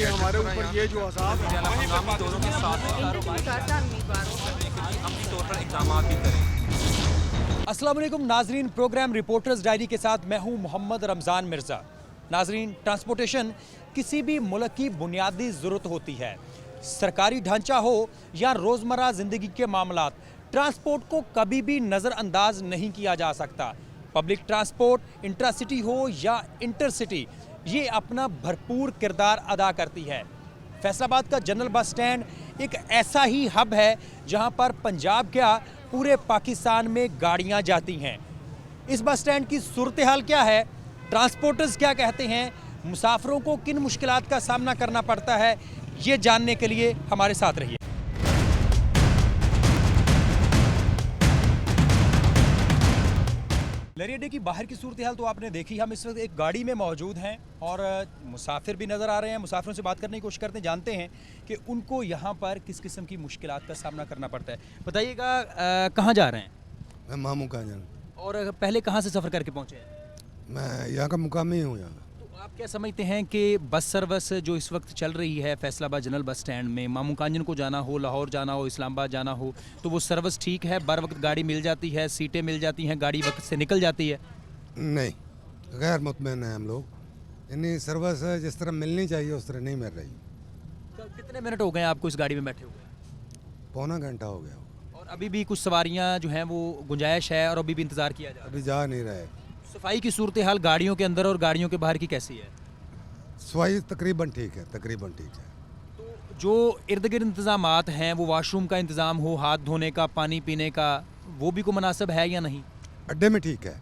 ये हमारे ऊपर ये जो अज़ाब है हंगामी दौरों के साथ अपनी तौर पर इक़दाम भी करें। अस्सलाम वालेकुम नाजरीन, प्रोग्राम रिपोर्टर्स डायरी के साथ मैं हूं मोहम्मद रमज़ान मिर्ज़ा। नाजरीन, ट्रांसपोर्टेशन किसी भी मुल्क की बुनियादी ज़रूरत होती है। सरकारी ढांचा हो या रोज़मर्रा ज़िंदगी के मामलात, ट्रांसपोर्ट को कभी भी नज़रअंदाज नहीं किया जा सकता। पब्लिक ट्रांसपोर्ट इंट्रासिटी हो या इंटरसिटी, ये अपना भरपूर किरदार अदा करती है। फैसलाबाद का जनरल बस स्टैंड एक ऐसा ही हब है जहां पर पंजाब क्या पूरे पाकिस्तान में गाड़ियां जाती हैं। इस बस स्टैंड की सूरत हाल क्या है, ट्रांसपोर्टर्स क्या कहते हैं, मुसाफिरों को किन मुश्किलात का सामना करना पड़ता है, ये जानने के लिए हमारे साथ रहिए। लरी अड्डे की बाहर की सूरत हाल तो आपने देखी। हम इस वक्त एक गाड़ी में मौजूद हैं और मुसाफिर भी नज़र आ रहे हैं। मुसाफिरों से बात करने की कोशिश करते हैं, जानते हैं कि उनको यहाँ पर किस किस्म की मुश्किलात का सामना करना पड़ता है। बताइएगा, कहाँ जा रहे हैं? मैं मामू का जन। और पहले कहाँ से सफ़र करके पहुँचे हैं? मैं यहाँ का मुकामी हूँ। यहाँ तो आप क्या समझते हैं कि बस सर्विस जो इस वक्त चल रही है फैसलाबाद जनरल बस स्टैंड में, मामू कांजन को जाना हो, लाहौर जाना हो, इस्लामाबाद जाना हो, तो वो सर्विस ठीक है? बर वक्त गाड़ी मिल जाती है, सीटें मिल जाती हैं, गाड़ी वक्त से निकल जाती है? नहीं, गैर मुतमईन है हम लोग। इन्हीं सर्विस जिस तरह मिलनी चाहिए उस तरह नहीं मिल रही। तो कितने मिनट हो गए आपको इस गाड़ी में बैठे हुए? पौना घंटा हो गया। और अभी भी कुछ सवारियां जो हैं वो गुंजाइश है और अभी भी इंतज़ार किया जा रहा है? अभी जा नहीं रहे। सफाई की सूरत हाल गाड़ियों के अंदर और गाड़ियों के बाहर की कैसी है? सफाई तकरीबन ठीक है, तकरीबन ठीक है। तो जो इर्द गिर्द इंतज़ामात हैं, वो वाशरूम का इंतज़ाम हो, हाथ धोने का, पानी पीने का, वो भी को मुनासिब है या नहीं? अड्डे में ठीक है,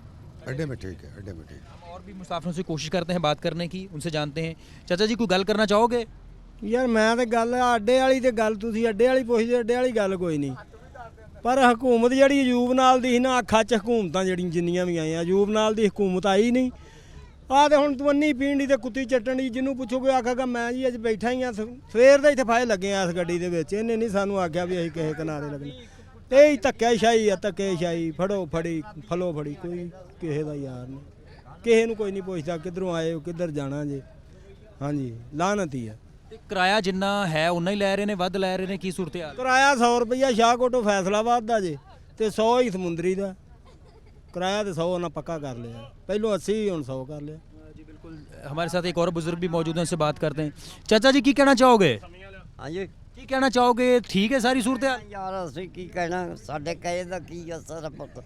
अड्डे में ठीक है, अड्डे में ठीक है। हम और भी मुसाफिरों से कोशिश करते हैं बात करने की, उनसे जानते हैं। चाचा जी, कोई गल करना चाहोगे? ਯਾਰ ਮੈਂ ਤੇ ਗੱਲ ਅੱਡੇ ਵਾਲੀ ਤੇ ਗੱਲ ਤੁਸੀਂ ਅੱਡੇ ਵਾਲੀ ਪੁੱਛਦੇ, ਅੱਡੇ ਵਾਲੀ ਗੱਲ ਕੋਈ ਨਹੀਂ। ਪਰ ਹਕੂਮਤ ਜਿਹੜੀ ਅਯੂਬ ਨਾਲ ਦੀ ਸੀ ਨਾ, ਅੱਖਾਂ 'ਚ ਹਕੂਮਤਾਂ ਜਿਹੜੀਆਂ ਜਿੰਨੀਆਂ ਵੀ ਆਈਆਂ, ਅਯੂਬ ਨਾਲ ਦੀ ਹਕੂਮਤ ਆਈ ਨਹੀਂ। ਆਹ ਤੇ ਹੁਣ ਤਵੰਨੀ ਪੀਣ ਦੀ ਤੇ ਕੁੱਤੀ ਚੱਟਣ ਦੀ, ਜਿਹਨੂੰ ਪੁੱਛੋਗੇ ਆਖਾਗਾ ਮੈਂ ਜੀ ਅੱਜ ਬੈਠਾ ਹੀ ਆ, ਸਵੇਰ ਦੇ ਇੱਥੇ ਫਾਇਲ ਲੱਗੇ ਆ ਇਸ ਗੱਡੀ ਦੇ ਵਿੱਚ। ਇਹਨੇ ਨਹੀਂ ਸਾਨੂੰ ਆਖਿਆ ਵੀ ਅਸੀਂ ਕਿਸੇ ਕਿਨਾਰੇ ਲੱਗਣੇ। ਇਹ ਹੀ ਧੱਕੇਸ਼ਾਹੀ ਆ, ਧੱਕੇਸ਼ਾਹੀ, ਫੜੋ ਫੜੀ, ਫਲੋ ਫੜੀ, ਕੋਈ ਕਿਸੇ ਦਾ ਯਾਰ ਨਹੀਂ, ਕਿਸੇ ਨੂੰ ਕੋਈ ਨਹੀਂ ਪੁੱਛਦਾ ਕਿੱਧਰੋਂ ਆਏ ਹੋ, ਕਿੱਧਰ ਜਾਣਾ ਜੇ। ਹਾਂਜੀ, ਲਾਹਨਤ ਹੀ ਆ। ਤੇ ਕਿਰਾਇਆ ਜਿੰਨਾ ਹੈ ਉਨਾ ਹੀ ਲੈ ਰਹੇ ਨੇ, ਵੱਧ ਲੈ ਰਹੇ ਨੇ, ਕੀ सूरत हाल? ਕਿਰਾਇਆ 100 ਰੁਪਈਆ ਸ਼ਾਹਕੋਟੋਂ ਫੈਸਲਾਬਾਦ ਦਾ ਜੇ ਤੇ 100 ਹੀ ਸਮੁੰਦਰੀ ਦਾ ਕਿਰਾਇਆ। ਤੇ 100 ਉਹਨਾਂ ਪੱਕਾ ਕਰ ਲਿਆ, ਪਹਿਲੋਂ 80 ਹੁਣ 100 कर लिया। जी बिल्कुल, हमारे साथ एक और बुजुर्ग भी मौजूद हैं, उनसे बात करते हैं। चाचा जी, की कहना चाहोगे? ਹਾਂਜੀ की कहना चाहोगे? ठीक है सारी सूरत हाल? ਯਾਰ ਅਸੀਂ ਕੀ ਕਹਿਣਾ, ਸਾਡੇ ਕਹੇ ਦਾ ਕੀ ਅਸਰ ਹੈ ਪੁੱਤ,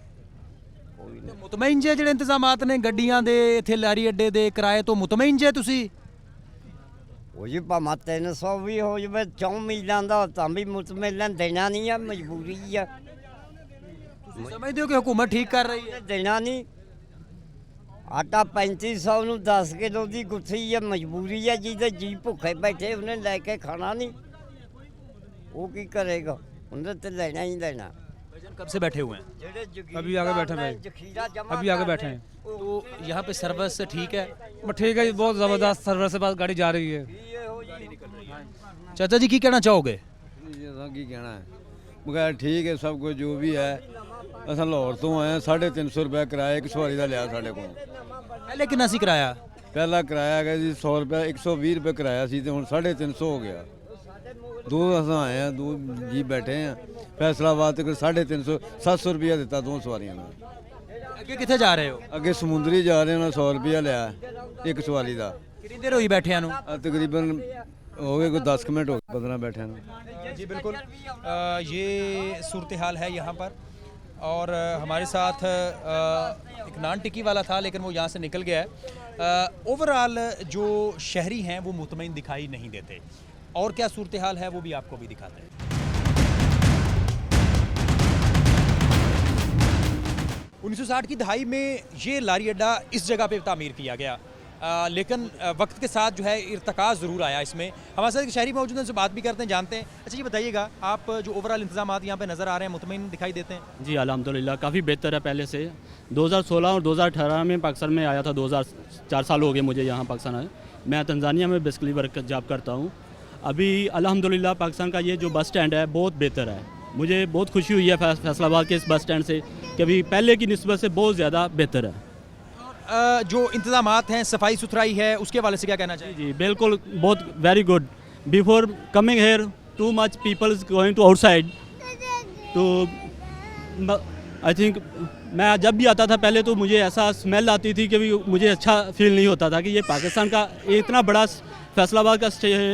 ਕੋਈ ਨਹੀਂ। ਮੁਤਮਈਨ ਜੇ ਜਿਹੜੇ ਇੰਤਜ਼ਾਮਾਤ ਨੇ ਗੱਡੀਆਂ ਦੇ, ਇੱਥੇ ਲਾਰੀ ਅੱਡੇ ਦੇ ਕਿਰਾਏ ਤੋਂ ਮੁਤਮਈਨ ਜੇ ਤੁਸੀਂ? ਉਹ ਜੀ ਭਾਵੇਂ 300 ਵੀ ਹੋ ਜਾਵੇ, 4 ਮੀਲਾਂ ਦਾ ਤਾਂ ਵੀ ਮੁਤਮਿਲਾਂ ਦੇਣਾ ਨਹੀਂ ਆ, ਮਜਬੂਰੀ ਆ। ਤੁਸੀਂ ਸਮਝਦੇ ਹੋ ਕਿ ਹਕੂਮਤ ਠੀਕ ਕਰ ਰਹੀ ਹੈ? ਦੇਣਾ ਨਹੀਂ। ਆਟਾ 3500 ਨੂੰ 10 ਕਿਲੋ ਦੀ ਗੁੱਥੀ ਆ, ਮਜਬੂਰੀ ਆ। ਜਿਹਦੇ ਜੀ ਭੁੱਖੇ ਬੈਠੇ ਉਹਨੇ ਲੈ ਕੇ ਖਾਣਾ ਨਹੀਂ, ਉਹ ਕੀ ਕਰੇਗਾ, ਉਹਨੇ ਤੇ ਲੈਣਾ ਹੀ ਲੈਣਾ। भाईजान कब से बैठे हुए हैं? अभी आगे बैठे हैं भाई, अभी आगे बैठे हैं। तो यहाँ पे सर्विस ठीक है? ठीक है, बहुत ज़बरदस्त सर्विस से बात गाड़ी जा रही है। चाचा जी, की कहना चाहोगे? की कहना है, मगर ठीक है सब कुछ जो भी है। अस लाहौर तो आए, 350 रुपये किराया एक सवारी का लिया साढ़े को। पहले कितना सी किराया? पहला किराया है जी 100 रुपये, 120 रुपये किराया सी, तो हूँ 350 हो गया। दो अस आए हैं, दो जी बैठे हैं फैसलाबाद तक। 350 700 रुपया दिता दो सवारियों ने। अगे कितने जा रहे हो? अगे समुंदरी जा रहे हैं, 100 रुपया लिया एक सवारी का। कितनी देर हुई बैठे हैं? तकरीबन हो गए कोई 10 मिनट हो गए 15 बैठे हैं। जी बिल्कुल, ये सूरत हाल है यहाँ पर। और हमारे साथ एक नान टिक्की वाला था, लेकिन वो यहाँ से निकल गया है। ओवरऑल जो शहरी हैं वो मुतमईन दिखाई नहीं देते। और क्या सूरत हाल है वो भी आपको भी दिखाते हैं। 1960 की दहाई में ये लारी अड्डा इस जगह पे तामीर किया गया, लेकिन वक्त के साथ जो है इर्तका ज़रूर आया इसमें। हमारे साथ एक शहरी मौजूद हैं, उनसे बात भी करते हैं, जानते हैं। अच्छा, ये बताइएगा, आप जो ओवरऑल इंतजाम यहाँ पे नज़र आ रहे हैं, मुतमईन दिखाई देते हैं? जी अल्हम्दुलिल्लाह, काफ़ी बेहतर है पहले से। 2016 और 2018 में पाकिस्तान में आया था, 4 साल हो गए मुझे यहाँ पाकिस्तान आए। मैं तंजानिया में बेसिकली वर्क जॉब करता हूँ। अभी अल्हम्दुलिल्लाह पाकिस्तान का ये जो बस स्टैंड है बहुत बेहतर है। मुझे बहुत खुशी हुई है फैसलाबाद के इस बस स्टैंड से कि अभी पहले की निस्बत से बहुत ज़्यादा बेहतर है। जो इंतजामात हैं, सफाई सुथराई है, उसके हवाले से क्या कहना चाहिए? जी बिल्कुल, बहुत very good. Before coming here too much people is going to outside, तो आई थिंक मैं जब भी आता था पहले तो मुझे ऐसा स्मेल आती थी कि मुझे अच्छा फील नहीं होता था कि ये पाकिस्तान का इतना बड़ा फैसलाबाद का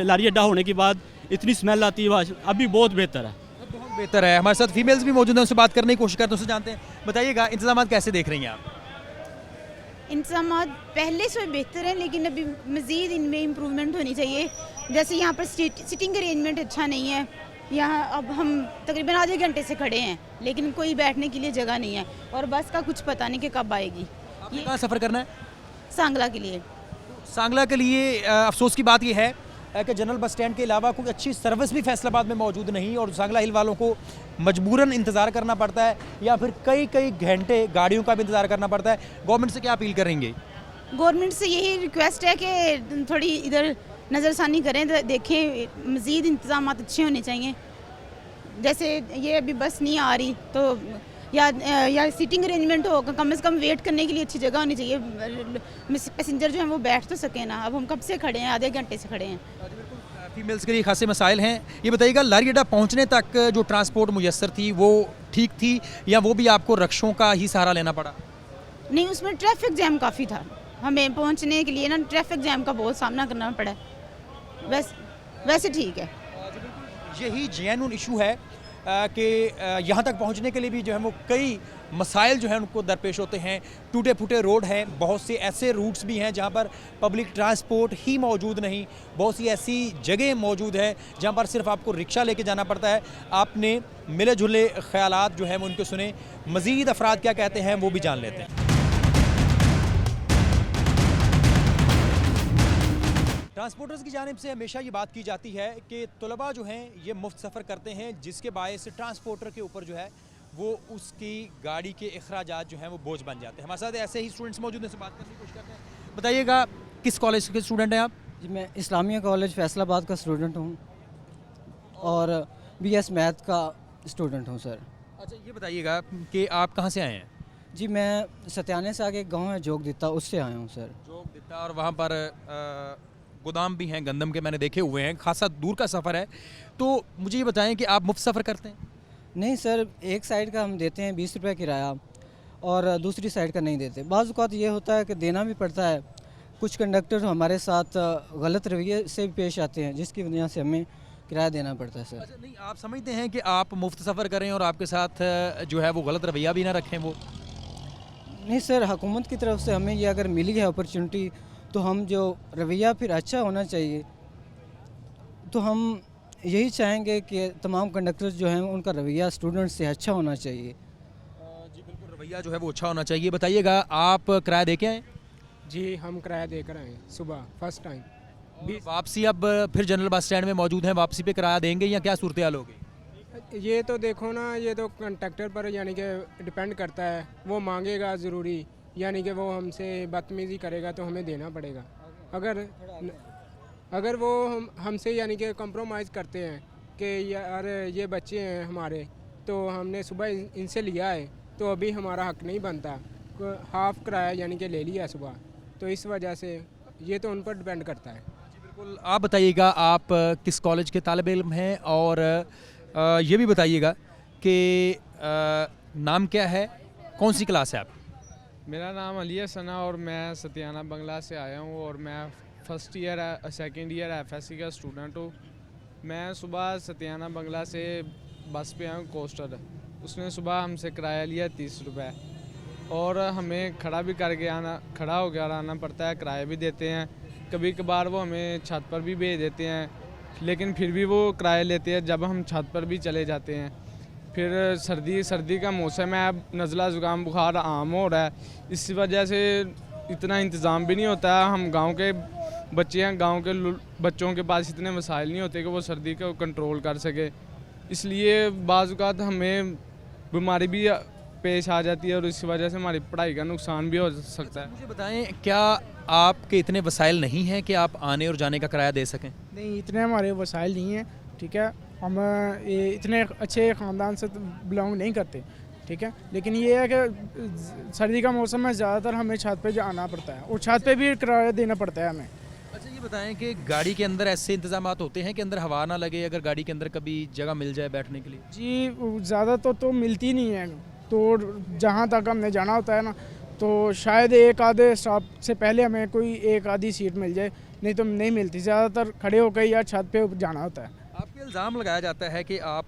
लारी अड्डा होने के बाद इतनी स्मेल आती है. अभी बहुत बेहतर है. बहुत बेहतर है. हमारे साथ फीमेल्स भी मौजूद हैं, उनसे बात करने की कोशिश करते हैं, उससे जानते हैं. बताइएगा इंतजाम कैसे देख रही हैं आप? इंतजाम पहले से बेहतर है, लेकिन अभी मज़ीद इनमें इम्प्रूवमेंट होनी चाहिए. जैसे यहाँ पर सिटिंग अरेंजमेंट अच्छा नहीं है. यहाँ अब हम तकरीबन आधे घंटे से खड़े हैं, लेकिन कोई बैठने के लिए जगह नहीं है, और बस का कुछ पता नहीं कि कब आएगी. आपने कहाँ सफ़र करना है? सांगला के लिए. सांगला के लिए अफसोस की बात यह है कि जनरल बस स्टैंड के अलावा कोई अच्छी सर्विस भी फैसलाबाद में मौजूद नहीं, और सांगला हिल वालों को मजबूरन इंतज़ार करना पड़ता है, या फिर कई कई घंटे गाड़ियों का भी इंतज़ार करना पड़ता है. गवर्नमेंट से क्या अपील करेंगे? गवर्नमेंट से यही रिक्वेस्ट है कि थोड़ी इधर नज़रसानी करें, देखें मज़ीद इंतजाम अच्छे होने चाहिए. जैसे ये अभी बस नहीं आ रही तो या सीटिंग अरेंजमेंट हो, कम से कम वेट करने के लिए अच्छी जगह होनी चाहिए. पैसेंजर जो हैं वो बैठ तो सके ना. अब हम कब से खड़े हैं, आधे घंटे से खड़े हैं. फीमेल्स के लिए खासे मसाइल हैं. ये बताइएगा, लारी अड्डा पहुँचने तक जो ट्रांसपोर्ट मुयस्सर थी वो ठीक थी, या वो भी आपको रक्षों का ही सहारा लेना पड़ा? नहीं, उसमें ट्रैफिक जैम काफ़ी था. हमें पहुंचने के लिए ना ट्रैफिक जैम का बहुत सामना करना पड़ा. वैसे ठीक है. यही जेन्युइन इशू है कि यहाँ तक पहुँचने के लिए भी जो है वो कई मसाइल जो हैं उनको दरपेश होते हैं. टूटे फूटे रोड हैं, बहुत से ऐसे रूट्स भी हैं जहाँ पर पब्लिक ट्रांसपोर्ट ही मौजूद नहीं, बहुत सी ऐसी जगह मौजूद है जहाँ पर सिर्फ आपको रिक्शा लेके जाना पड़ता है. आपने मिले जुले ख्यालात जो हैं वो उनको सुने, मज़ीद अफराद क्या कहते हैं वो भी जान लेते हैं. ट्रांसपोर्टर्स की जानिब से हमेशा ये बात की जाती है कि तलबा जो हैं ये मुफ्त सफ़र करते हैं, जिसके बायस ट्रांसपोर्टर के ऊपर जो है वो उसकी गाड़ी के अखराजात जो हैं वो बोझ बन जाते हैं. हमारे साथ ऐसे ही स्टूडेंट्स मौजूद हैं, से बात करने की कोशिश करते हैं. बताइएगा, किस कॉलेज के स्टूडेंट हैं आप? जी, मैं इस्लामिया कॉलेज फैसलाबाद का स्टूडेंट हूँ और BS मैथ का स्टूडेंट हूँ सर. अच्छा, ये बताइएगा कि आप कहाँ से आए हैं? जी, मैं सत्याने से आगे एक गाँव है जोग दिता, उससे आया हूँ सर. जोग दिता, और वहाँ पर गोदाम भी हैं गंदम के, मैंने देखे हुए हैं. खासा दूर का सफ़र है, तो मुझे ये बताएं कि आप मुफ्त सफ़र करते हैं? नहीं सर, एक साइड का हम देते हैं 20 रुपये किराया, और दूसरी साइड का नहीं देते. बाज़ औक़ात ये होता है कि देना भी पड़ता है. कुछ कंडक्टर हमारे साथ गलत रवैये से भी पेश आते हैं, जिसकी वजह से हमें किराया देना पड़ता है सर. अच्छा, नहीं, आप समझते हैं कि आप मुफ्त सफ़र करें और आपके साथ जो है वो गलत रवैया भी ना रखें? वो नहीं सर, हुकूमत की तरफ से हमें ये अगर मिली है अपॉर्चुनिटी, तो हम जो रवैया फिर अच्छा होना चाहिए, तो हम यही चाहेंगे कि तमाम कंडक्टर्स जो हैं उनका रवैया स्टूडेंट्स से अच्छा होना चाहिए. जी बिल्कुल, रवैया जो है वो अच्छा होना चाहिए. बताइएगा, आप किराया दे के आए? जी, हम किराया देकर आए सुबह फर्स्ट टाइम. वापसी अब फिर जनरल बस स्टैंड में मौजूद हैं, वापसी पे किराया देंगे या क्या सूरत हाल होगी? ये तो देखो ना, ये तो कंडक्टर पर यानी कि डिपेंड करता है. वो मांगेगा ज़रूरी, यानी कि वो हमसे बदतमीज़ी करेगा तो हमें देना पड़ेगा. अगर वो हमसे यानी कि कंप्रोमाइज़ करते हैं कि यार ये बच्चे हैं हमारे, तो हमने सुबह इनसे लिया है, तो अभी हमारा हक नहीं बनता. हाफ़ किराया यानी कि ले लिया सुबह, तो इस वजह से ये तो उन पर डिपेंड करता है. बिल्कुल. आप बताइएगा, आप किस कॉलेज के तालिब इल्म हैं, और ये भी बताइएगा कि नाम क्या है, कौन सी क्लास है आप? मेरा नाम अलिया सना, और मैं सत्याना बंगला से आया हूँ, और मैं सेकेंड ईयर FSC का स्टूडेंट हूँ. मैं सुबह सत्याना बंगला से बस पे आया हूँ कोस्टर. उसने सुबह हमसे किराया लिया 30 रुपये, और हमें खड़ा होकर आना पड़ता है. किराया भी देते हैं, कभी कभार वो हमें छत पर भी भेज देते हैं, लेकिन फिर भी वो किराया लेते हैं जब हम छत पर भी चले जाते हैं. फिर सर्दी का मौसम है, अब नज़ला ज़ुकाम बुखार आम हो रहा है, इस वजह से इतना इंतज़ाम भी नहीं होता है. हम गांव के बच्चे हैं, गांव के बच्चों के पास इतने वसाइल नहीं होते कि वो सर्दी को कंट्रोल कर सके, इसलिए बाज़ औक़ात हमें बीमारी भी पेश आ जाती है, और इस वजह से हमारी पढ़ाई का नुकसान भी हो सकता है. मुझे बताएं, क्या आपके इतने वसाइल नहीं हैं कि आप आने और जाने का किराया दे सकें? नहीं, इतने हमारे वसाइल नहीं हैं. ठीक है, हम इतने अच्छे ख़ानदान से बिलोंग नहीं करते, ठीक है। लेकिन ये है कि सर्दी का मौसम में ज़्यादातर हमें छत पे जाना पड़ता है और छत पे भी किराया देना पड़ता है हमें। अच्छा ये बताएं कि गाड़ी के अंदर ऐसे इंतजामात होते हैं कि अंदर हवा ना लगे, अगर गाड़ी के अंदर कभी जगह मिल जाए बैठने के लिए? जी ज़्यादा तो मिलती नहीं है, तो जहाँ तक हमने जाना होता है ना, तो शायद एक आधे स्टॉप से पहले हमें कोई एक आधी सीट मिल जाए, नहीं तो नहीं मिलती। ज़्यादातर खड़े होकर या छत पे जाना होता है। आपके इल्ज़ाम लगाया जाता है कि आप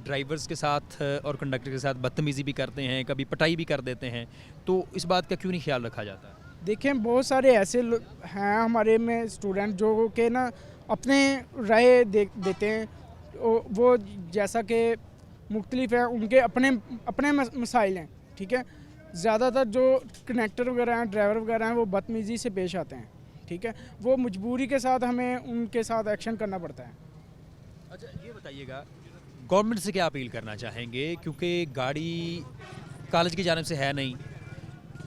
ड्राइवर्स के साथ और कंडक्टर के साथ बदतमीज़ी भी करते हैं, कभी पटाई भी कर देते हैं, तो इस बात का क्यों नहीं ख्याल रखा जाता? देखें बहुत सारे ऐसे हैं हमारे में स्टूडेंट जो कि ना अपने राय देते हैं, वो जैसा कि मुख्तलिफ हैं, उनके अपने मसाइल हैं, ठीक है। ज़्यादातर जो कनेक्टर वगैरह हैं, ड्राइवर वगैरह हैं, वो बदतमीज़ी से पेश आते हैं, ठीक है। वो मजबूरी के साथ हमें उनके साथ एक्शन करना पड़ता है। अच्छा ये बताइएगा, गवर्नमेंट से क्या अपील करना चाहेंगे, क्योंकि गाड़ी कॉलेज की जानिब से है नहीं,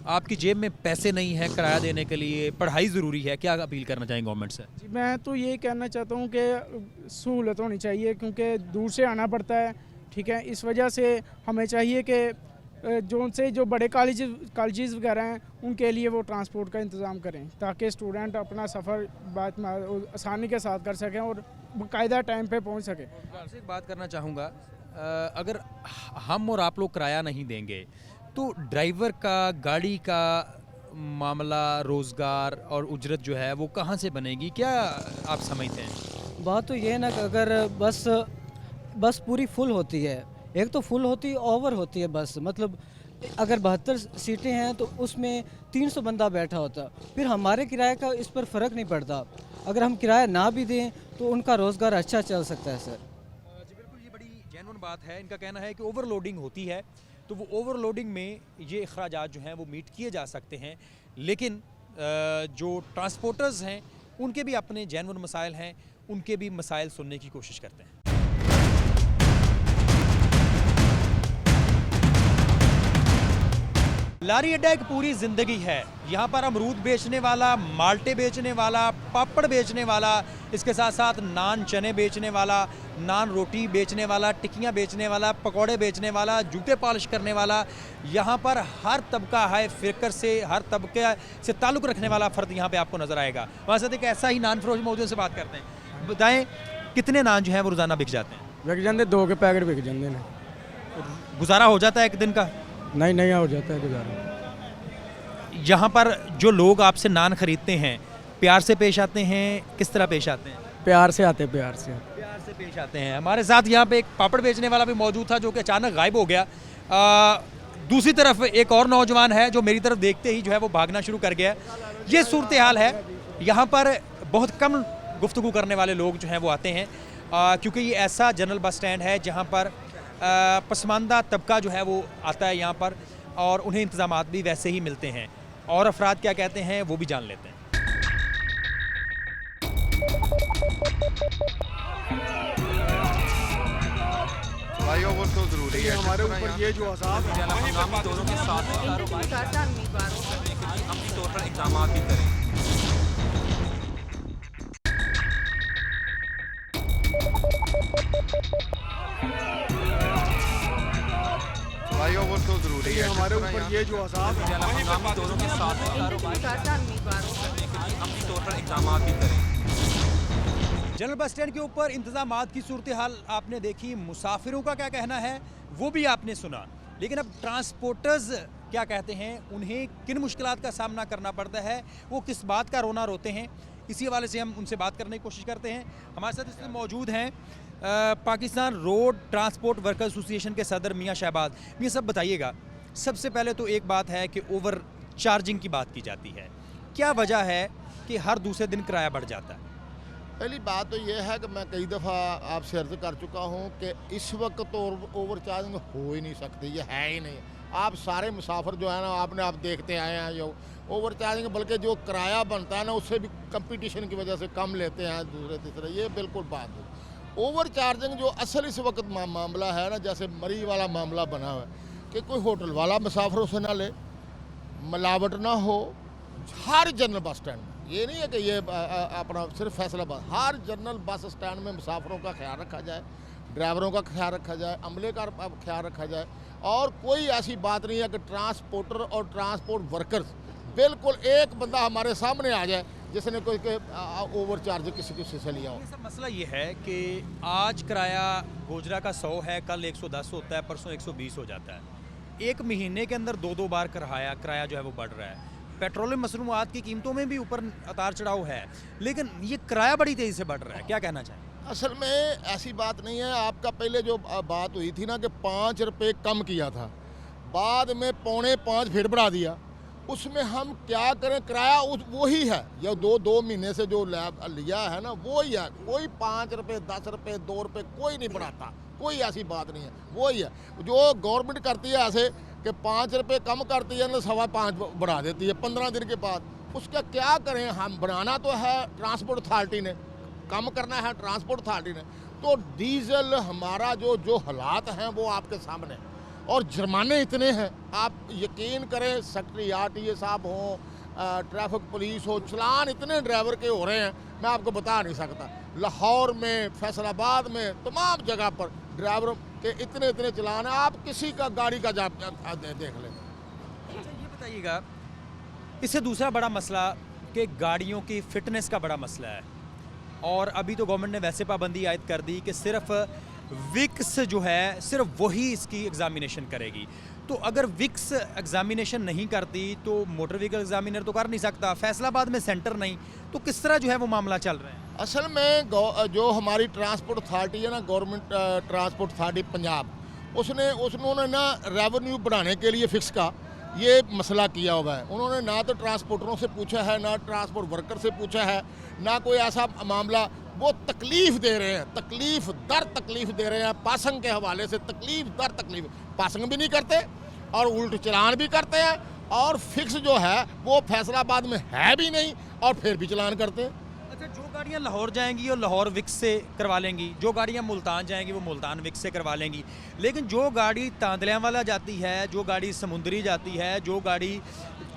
आपकी जेब में पैसे नहीं है किराया देने के लिए, पढ़ाई ज़रूरी है, क्या अपील करना चाहेंगे गवर्नमेंट से? जी मैं तो ये कहना चाहता हूँ कि सहूलत होनी चाहिए, क्योंकि दूर से आना पड़ता है, ठीक है। इस वजह से हमें चाहिए कि जो बड़े कॉलेजेस वगैरह हैं उनके लिए वो ट्रांसपोर्ट का इंतज़ाम करें, ताकि स्टूडेंट अपना सफ़र आसानी के साथ कर सकें और बाकायदा टाइम पे पहुंच सकें। आपसे एक बात करना चाहूँगा, अगर हम और आप लोग किराया नहीं देंगे तो ड्राइवर का, गाड़ी का मामला, रोज़गार और उजरत जो है वो कहाँ से बनेगी, क्या आप समझते हैं? बात तो ये है ना कि अगर बस पूरी फुल होती है, एक तो फुल होती है, ओवर होती है बस, मतलब अगर 72 सीटें हैं तो उसमें 300 बंदा बैठा होता, फिर हमारे किराए का इस पर फ़र्क नहीं पड़ता। अगर हम किराया ना भी दें तो उनका रोज़गार अच्छा चल सकता है सर। जी बिल्कुल, ये बड़ी जेन्युइन बात है। इनका कहना है कि ओवरलोडिंग होती है, तो वो ओवरलोडिंग में ये अखराजात जो हैं वो मीट किए जा सकते हैं, लेकिन जो ट्रांसपोर्टर्स हैं उनके भी अपने जेन्युइन मसाइल हैं, उनके भी मसाइल सुनने की कोशिश करते हैं। लारी अड्डा एक पूरी ज़िंदगी है। यहाँ पर अमरूद बेचने वाला, माल्टे बेचने वाला, पापड़ बेचने वाला, इसके साथ साथ नान चने बेचने वाला, नान रोटी बेचने वाला, टिक्कियाँ बेचने वाला, पकौड़े बेचने वाला, जूते पॉलिश करने वाला, यहाँ पर हर तबका है, फ़िक्र से हर तबके से ताल्लुक़ रखने वाला फ़र्द यहाँ पे आपको नज़र आएगा। वहाँ से एक ऐसा ही नान फरोश मौजूद से बात करते हैं। बताएँ कितने नान जो हैं वो रोज़ाना बिक जाते हैं? बिक जाते 2 के पैकेट बिक जाते हैं। गुजारा हो जाता है एक दिन का? नहीं हो जाता है गुजारा। यहाँ पर जो लोग आपसे नान खरीदते हैं प्यार से पेश आते हैं, किस तरह पेश आते हैं? प्यार से आते हैं, प्यार से पेश आते हैं। हमारे साथ यहाँ पे एक पापड़ बेचने वाला भी मौजूद था जो कि अचानक गायब हो गया। दूसरी तरफ एक और नौजवान है जो मेरी तरफ देखते ही जो है वो भागना शुरू कर गया। ये सूरत हाल है। यहाँ पर बहुत कम गुफ्तगू करने वाले लोग जो हैं वो आते हैं, क्योंकि ये ऐसा जनरल बस स्टैंड है जहाँ पर पसमानदा तबका जो है वो आता है यहाँ पर, और उन्हें इंतज़ामात भी वैसे ही मिलते हैं। और अफराद क्या कहते हैं वो भी जान लेते हैं। भाइयों वो तो ज़रूरी है, हमारे ऊपर ये जो अज़ाब है हंगामी दौरों के साथ अपने तौर पर इक़दाम भी करें। भाइयों वो तो ज़रूरी है, हमारे ऊपर ये जो अज़ाब है हंगामी दौरों के साथ अपने तौर पर इक़दाम भी करें। जनरल बस स्टैंड के ऊपर इंतजामात की सूरत हाल आपने देखी, मुसाफिरों का क्या कहना है वो भी आपने सुना, लेकिन अब ट्रांसपोर्टर्स क्या कहते हैं, उन्हें किन मुश्किलात का सामना करना पड़ता है, वो किस बात का रोना रोते हैं, इसी हवाले से हम उनसे बात करने की कोशिश करते हैं। हमारे साथ इसमें मौजूद हैं Pakistan road transport workers association के सदर मियाँ शहबाज। मियाँ सब बताइएगा, सबसे पहले तो एक बात है कि ओवर चार्जिंग की बात की जाती है, क्या वजह है कि हर दूसरे दिन किराया बढ़ जाता है? पहली बात तो ये है कि मैं कई दफ़ा आपसे अर्ज़ कर चुका हूँ कि इस वक्त तो ओवर चार्जिंग हो ही नहीं सकती, ये है ही नहीं। आप सारे मुसाफिर जो है ना आप देखते आए हैं जो ओवर चार्जिंग, बल्कि जो किराया बनता है ना उससे भी कंपटीशन की वजह से कम लेते हैं दूसरे तीसरे, ये बिल्कुल बात है। ओवर चार्जिंग जो असल इस वक्त मामला है ना, जैसे मरी वाला मामला बना हुआ है कि कोई होटल वाला मुसाफिरों से ना ले, मिलावट ना हो। हर जनरल बस स्टैंड में, ये नहीं है कि ये अपना सिर्फ फैसलाबाद, हर जनरल बस स्टैंड में मुसाफिरों का ख्याल रखा जाए, ड्राइवरों का ख्याल रखा जाए, अमले का ख्याल रखा जाए। और कोई ऐसी बात नहीं है कि ट्रांसपोर्टर और ट्रांसपोर्ट वर्कर्स बिल्कुल एक बंदा हमारे सामने आ जाए जिसने कोई ओवर चार्ज किसी से लिया हो। सर मसला ये है कि आज किराया गोजरा का 100 है, कल 110 होता है, परसों 120 हो जाता है। एक महीने के अंदर 2-2 बार किराया जो है वो बढ़ रहा है। पेट्रोलियम मसनूआत की कीमतों में भी ऊपर उतार चढ़ाव है, लेकिन ये किराया बड़ी तेज़ी से बढ़ रहा है, क्या कहना चाहें? असल में ऐसी बात नहीं है। आपका पहले जो बात हुई थी ना कि 5 रुपये कम किया था, बाद में 4.25 फिर बढ़ा दिया, उसमें हम क्या करें? किराया वही है, या 2 महीने से जो लिया है ना वही है। कोई 5 रुपये 10 रुपये 2 रुपये कोई नहीं बढ़ाता, कोई ऐसी बात नहीं है, वही है। जो गवर्नमेंट करती है ऐसे कि 5 रुपये कम करती है ना 5.25 बढ़ा देती है 15 दिन के बाद। उसका क्या करें हम? बनाना तो है ट्रांसपोर्ट अथॉरिटी ने, कम करना है ट्रांसपोर्ट अथॉरिटी ने। तो डीजल हमारा जो हालात हैं वो आपके सामने, और जुर्माने इतने हैं, आप यकीन करें। सेक्रेटरी RTA साहब हो, ट्रैफिक पुलिस हो, चलान इतने ड्राइवर के हो रहे हैं मैं आपको बता नहीं सकता। लाहौर में, फैसलाबाद में, तमाम जगह पर ड्राइवरों के इतने चलान हैं। आप किसी का गाड़ी का देख लें। अच्छा ये बताइएगा, इससे दूसरा बड़ा मसला कि गाड़ियों की फ़िटनेस का बड़ा मसला है, और अभी तो गवर्नमेंट ने वैसे पाबंदी आयद कर दी कि सिर्फ विक्स जो है सिर्फ वही इसकी एग्जामिनेशन करेगी। तो अगर विक्स एग्जामिनेशन नहीं करती तो मोटर व्हीकल एग्जामिनर तो कर नहीं सकता, फैसलाबाद में सेंटर नहीं, तो किस तरह जो है वो मामला चल रहा है? असल में जो हमारी ट्रांसपोर्ट अथॉरिटी है ना, गवर्नमेंट ट्रांसपोर्ट अथॉरिटी पंजाब, उन्होंने ना रेवेन्यू बढ़ाने के लिए फिक्स का ये मसला किया हुआ है। उन्होंने ना तो ट्रांसपोर्टरों से पूछा है, ना ट्रांसपोर्ट वर्कर से पूछा है, ना कोई ऐसा मामला। वो तकलीफ़ दे रहे हैं, तकलीफ़ दे रहे हैं, पासिंग के हवाले से तकलीफ़। पासिंग भी नहीं करते और उल्ट चलान भी करते हैं, और फिक्स जो है वो फैसलाबाद में है भी नहीं और फिर भी चलान करते हैं। अच्छा, जो गाड़ियाँ लाहौर जाएंगी वो लाहौर विक्स से करवा लेंगी, जो गाड़ियाँ मुल्तान जाएंगी वो मुल्तान विक्स से करवा लेंगी, लेकिन जो गाड़ी तांदलियांवाला जाती है, जो गाड़ी समुंदरी जाती है, जो गाड़ी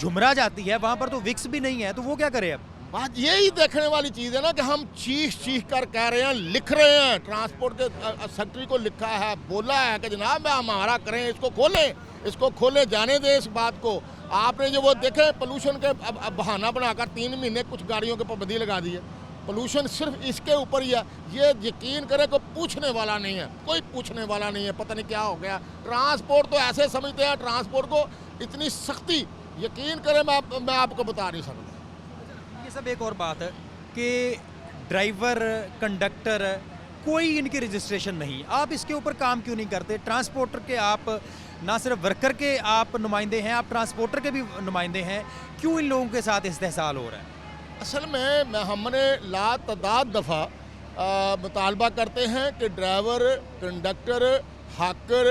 झुमरा जाती है, वहाँ पर तो विक्स भी नहीं है, तो वो क्या करे अब? बात यही देखने वाली चीज़ है ना कि हम चीख कर कह रहे हैं, लिख रहे हैं, ट्रांसपोर्ट के सेक्रेटरी को लिखा है, बोला है कि जनाब हमारा करें, इसको खोलें, जाने दें इस बात को। आपने जो वो देखे पोल्यूशन के अब बहाना बनाकर 3 महीने कुछ गाड़ियों के पाबंदी लगा दी है। पोल्यूशन सिर्फ इसके ऊपर ही है, ये यकीन करें कोई पूछने वाला नहीं है, पता नहीं क्या हो गया। ट्रांसपोर्ट तो ऐसे समझते हैं, ट्रांसपोर्ट को इतनी सख्ती, यकीन करें मैं आपको बता नहीं सकता। ये सब एक और बात है कि ड्राइवर, कंडक्टर, कोई इनकी रजिस्ट्रेशन नहीं, आप इसके ऊपर काम क्यों नहीं करते? ट्रांसपोर्टर के आप ना सिर्फ वर्कर के आप नुमाइंदे हैं, आप ट्रांसपोर्टर के भी नुमाइंदे हैं, क्यों इन लोगों के साथ इस्तेहसाल हो रहा है? असल में हमने लातदाद दफ़ा मुतालबा करते हैं कि ड्राइवर, कंडक्टर, हाकर,